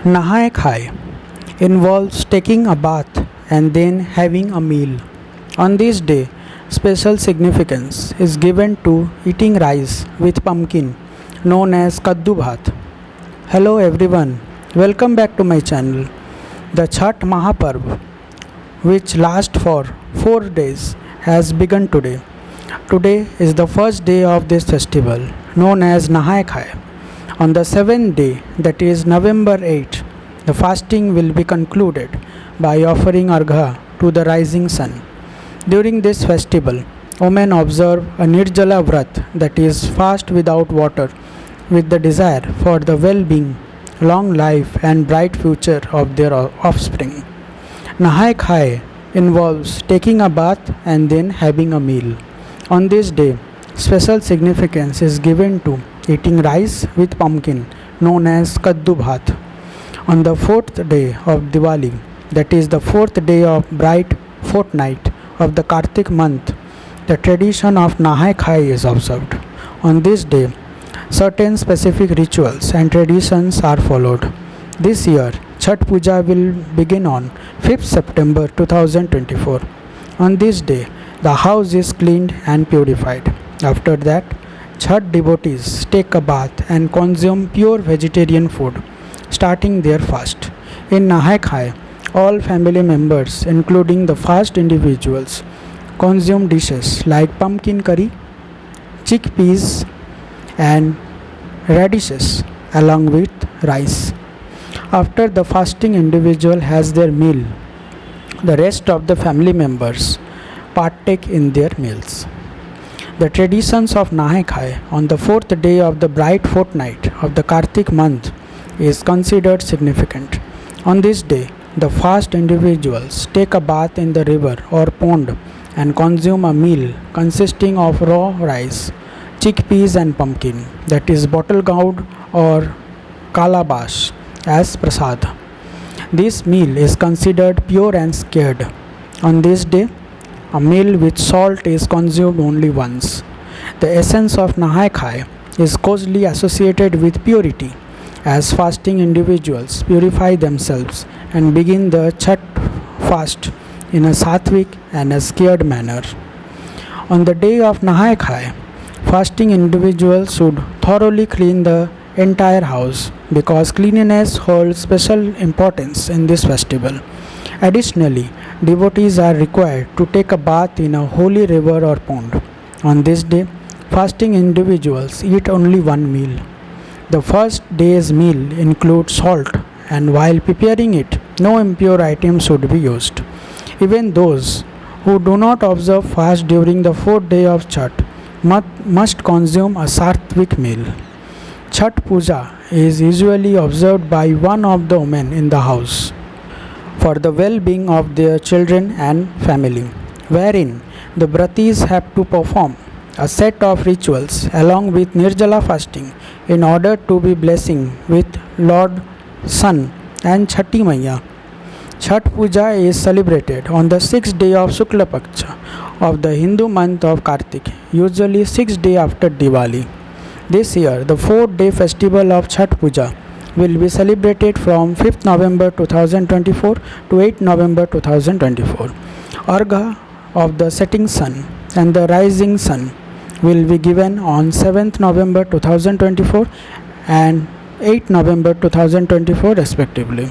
Nahae Khai involves taking a bath and then having a meal. On this day, special significance is given to eating rice with pumpkin known as Kaddu Bhat. Hello everyone, welcome back to my channel. The Chhat Mahaparv, which lasts for 4 days, has begun today. Today is the first day of this festival known as Nahae Khai. On the seventh day, that is November 8, the fasting will be concluded by offering argha to the rising sun. During this festival, women observe a Nirjala Vrat, that is fast without water, with the desire for the well-being, long life and bright future of their offspring. Nahae Khai involves taking a bath and then having a meal. On this day, special significance is given to eating rice with pumpkin known as Kaddu Bhat. On the fourth day of Diwali, that is the fourth day of bright fortnight of the Kartik month, the tradition of Nahae Khai is observed. On this day, certain specific rituals and traditions are followed. This year, Chhat Puja will begin on 5th September 2024. On this day, the house is cleaned and purified. After that, Chhat devotees take a bath and consume pure vegetarian food, starting their fast. In Nahae Khai, all family members, including the fast individuals, consume dishes like pumpkin curry, chickpeas, and radishes along with rice. After the fasting individual has their meal, the rest of the family members partake in their meals. The traditions of Nahae Khai on the fourth day of the bright fortnight of the Kartik month is considered significant. On this day, the fast individuals take a bath in the river or pond and consume a meal consisting of raw rice, chickpeas and pumpkin, that is bottle gourd or calabash, as prasad. This meal is considered pure and sacred. On this day, a meal with salt is consumed only once. The essence of Nahae Khai is closely associated with purity, as fasting individuals purify themselves and begin the Chhat fast in a sattvic and a scared manner. On the day of Nahae Khai, fasting individuals should thoroughly clean the entire house because cleanliness holds special importance in this festival. Additionally, devotees are required to take a bath in a holy river or pond. On this day, fasting individuals eat only one meal. The first day's meal includes salt, and while preparing it, no impure items should be used. Even those who do not observe fast during the fourth day of Chhat must consume a sattvic meal. Chhat Puja is usually observed by one of the women in the house for the well-being of their children and family, wherein the Bratis have to perform a set of rituals along with Nirjala fasting in order to be blessing with Lord Sun and Chhati Maiya. Chhat Puja is celebrated on the 6th day of Shukla Paksha of the Hindu month of Kartik, usually 6th day after Diwali. This year, the 4th day festival of Chhat Puja will be celebrated from 5th November 2024 to 8th November 2024. Argha of the setting sun and the rising sun will be given on 7th November 2024 and 8th November 2024 respectively.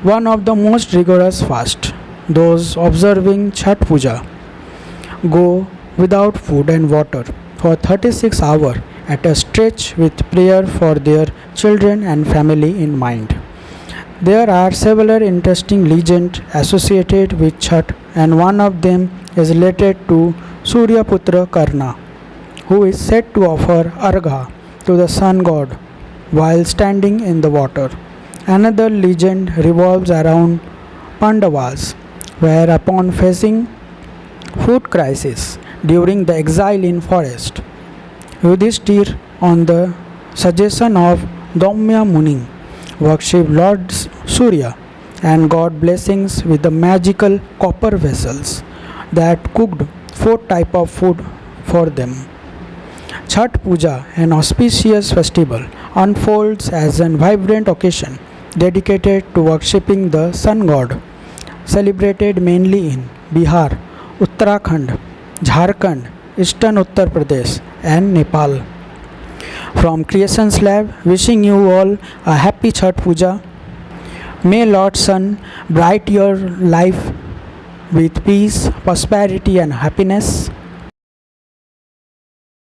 One of the most rigorous fast, those observing Chhat Puja go without food and water for 36 hours at a stretch with prayer for their children and family in mind. There are several interesting legends associated with Chhat, and one of them is related to Suryaputra Karna, who is said to offer argha to the sun god while standing in the water. Another legend revolves around Pandavas, where upon facing food crisis during the exile in forest, Yudhishthir, on the suggestion of Daumya Muni, worshipped Lord Surya and got blessings with the magical copper vessels that cooked 4 types of food for them. Chhat Puja, an auspicious festival, unfolds as a vibrant occasion dedicated to worshipping the sun god, celebrated mainly in Bihar, Uttarakhand, Jharkhand, Eastern Uttar Pradesh, and Nepal. From Creations Lab, wishing you all a happy Chhath Puja. May Lord Sun bright your life with peace, prosperity, and happiness.